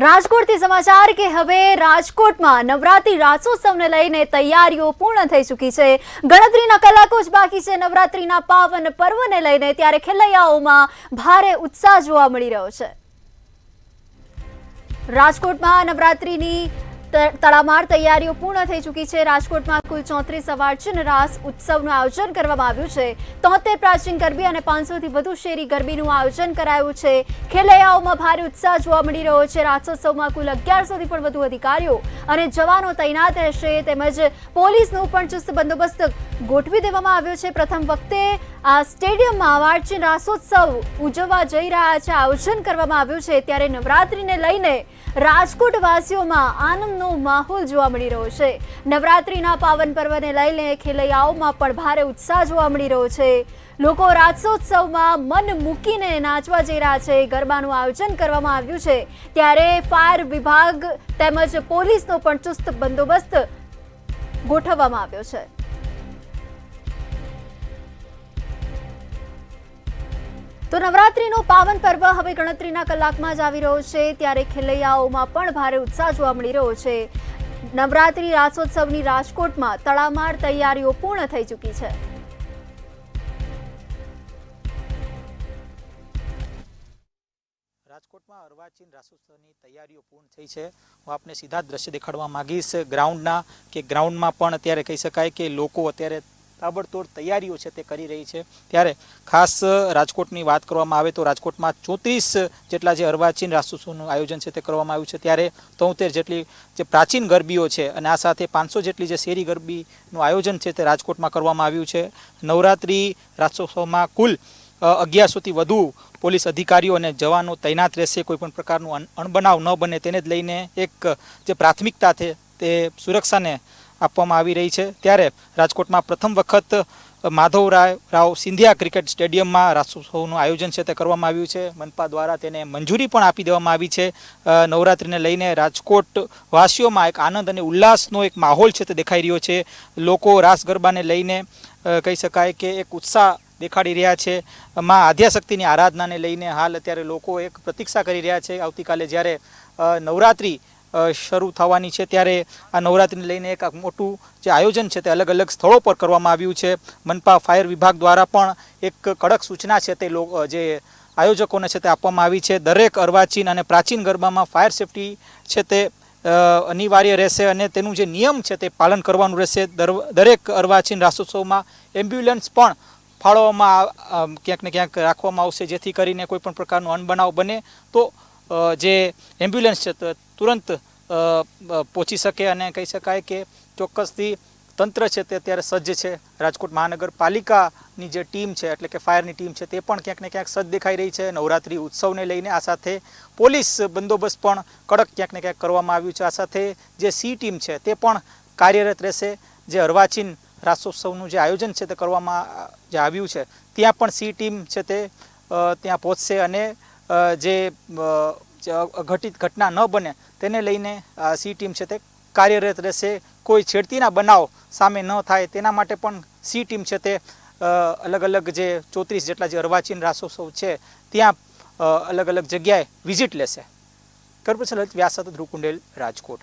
રાજકોટથી સમાચાર કે હવે રાજકોટમાં નવરાત્રી રાસોત્સવને લઈને તૈયારીઓ પૂર્ણ થઈ ચૂકી છે। ગણતરીના કલાકો જ બાકી છે નવરાત્રીના પાવન પર્વને લઈને, ત્યારે ખેલૈયાઓમાં ભારે ઉત્સાહ જોવા મળી રહ્યો છે। રાજકોટમાં નવરાત્રીની તડામાર તૈયારીઓ પૂર્ણ થઈ ચૂકી છે। રાજકોટમાં કુલ 34 અવાર્ચન રાસ ઉત્સવનું આયોજન કરવામાં આવ્યું છે। 73 પ્રાચીન ગરબી અને 500 થી વધુ શેરી ગરબીનું આયોજન કરાયું છે। ખેલૈયાઓમાં ભારે ઉત્સાહ જોવા મળી રહ્યો છે। રાસોત્સવમાં કુલ 1100 થી પણ વધુ અધિકારીઓ અને જવાનો તૈનાત રહેશે, તેમજ પોલીસનો પણ ચુસ્ત બંદોબસ્ત ગોઠવી દેવામાં આવ્યો છે। પ્રથમ વખતે આ સ્ટેડિયમમાં અવાર્ચન રાસોત્સવ ઉજવવા જઈ રહ્યા છે, આયોજન કરવામાં આવ્યું છે। ત્યારે નવરાત્રીને લઈને રાજકોટવાસીઓમાં આનંદનો માહોલ જોવા મળી રહ્યો છે। નવરાત્રીના પાવન પર્વને લઈને ખેલૈયાઓમાં પણ ભારે ઉત્સાહ જોવા મળી રહ્યો છે। લોકો રાસોત્સવમાં મન મૂકીને નાચવા જઈ રહ્યા છે। ગરબાનું આયોજન કરવામાં આવ્યું છે, ત્યારે ફાયર વિભાગ તેમજ પોલીસનો પણ ચુસ્ત બંદોબસ્ત ગોઠવવામાં આવ્યો છે। તો નવરાત્રીનો પાવન પર્વ હવે ગણતરીના કલાકમાં જ આવી રહ્યો છે, ત્યારે ખેલૈયાઓમાં પણ ભારે ઉત્સાહ જોવા મળી રહ્યો છે। નવરાત્રી રાસોત્સવની રાજકોટમાં તડામાર તૈયારીઓ પૂર્ણ થઈ ચૂકી છે। રાજકોટમાં અર્વાચીન રાસોત્સવની તૈયારીઓ પૂર્ણ થઈ છે। હું આપને સીધા જ દ્રશ્ય દેખાડવા માંગીશ ગ્રાઉન્ડના, કે ગ્રાઉન્ડમાં પણ અત્યારે કહી શકાય કે લોકો અત્યારે તાબડતોડ તૈયારીઓ છે તે કરી રહી છે। ત્યારે ખાસ રાજકોટની વાત કરવામાં આવે તો રાજકોટમાં 34 જેટલા જે અર્વાચીન રાસોત્સવનું આયોજન છે તે કરવામાં આવ્યું છે। ત્યારે 73 જેટલી જે પ્રાચીન ગરબીઓ છે અને આ સાથે 500 જેટલી જે શેરી ગરબીનું આયોજન છે તે રાજકોટમાં કરવામાં આવ્યું છે। નવરાત્રી રાસોત્સવમાં કુલ 1100 થી વધુ પોલીસ અધિકારીઓ અને જવાનો તૈનાત રહેશે। કોઈપણ પ્રકારનું અણબનાવ ન બને તેને જ લઈને એક જે પ્રાથમિકતા છે તે સુરક્ષાને આપવામાં આવી રહી છે। ત્યારે રાજકોટમાં પ્રથમ વખત માધવરાવ સિંધિયા ક્રિકેટ સ્ટેડિયમમાં રાસોત્સવનું આયોજન છે તે કરવામાં આવ્યું છે। મનપા દ્વારા તેને મંજૂરી પણ આપી દેવામાં આવી છે। નવરાત્રિને લઈને રાજકોટ વાસીઓમાં એક આનંદ અને ઉલ્લાસનો એક માહોલ છે તે દેખાઈ રહ્યો છે। લોકો રાસ ગરબાને લઈને કહી શકાય કે એક ઉત્સાહ દેખાડી રહ્યા છે। માં આદ્યાશક્તિની આરાધનાને લઈને હાલ અત્યારે લોકો એક પ્રતીક્ષા કરી રહ્યા છે। આવતીકાલે જ્યારે નવરાત્રિ શરૂ થવાની છે, ત્યારે આ નવરાત્રિને લઈને એક મોટું જે આયોજન છે તે અલગ અલગ સ્થળો પર કરવામાં આવ્યું છે। મનપા ફાયર વિભાગ દ્વારા પણ એક કડક સૂચના છે તે જે આયોજકોને છે તે આપવામાં આવી છે। દરેક અર્વાચીન અને પ્રાચીન ગરબામાં ફાયર સેફટી છે તે અનિવાર્ય રહેશે અને તેનું જે નિયમ છે તે પાલન કરવાનું રહેશે। દરેક અર્વાચીન રાસોત્સવમાં એમ્બ્યુલન્સ પણ ફાળવવામાં ક્યાંક ને ક્યાંક રાખવામાં આવશે, જેથી કરીને કોઈ પણ પ્રકારનો અણબનાવ બને તો જે એમ્બ્યુલન્સ છે તુરંત પહોંચી શકે અને કહી શકાય કે ચોક્કસથી તંત્ર છે તે અત્યારે સજ્જ છે। રાજકોટ મહાનગરપાલિકાની જે ટીમ છે એટલે કે ફાયરની ટીમ છે તે પણ ક્યાંક ને ક્યાંક સજ્જ દેખાઈ રહી છે નવરાત્રિ ઉત્સવને લઈને। આ સાથે પોલીસ બંદોબસ્ત પણ કડક ક્યાંક ને ક્યાંક કરવામાં આવ્યું છે। આ સાથે જે સી ટીમ છે તે પણ કાર્યરત રહેશે। જે અર્વાચીન રાસોત્સવનું જે આયોજન છે તે કરવામાં જે આવ્યું છે ત્યાં પણ સી ટીમ છે તે ત્યાં પહોંચશે અને જે અઘટિત ઘટના ન બને તેને લઈને સી ટીમ છે તે કાર્યરત રહેશે। કોઈ છેડતીના બનાવ સામે ન થાય તેના માટે પણ સી ટીમ છે તે અલગ અલગ જે 34 જેટલા જે અર્વાચીન રાસોત્સવ છે ત્યાં અલગ અલગ જગ્યાએ વિઝિટ લેશે। કર્પૂર લલિત વ્યાસ સાથે ધ્રુવ કુંડેલ, રાજકોટ।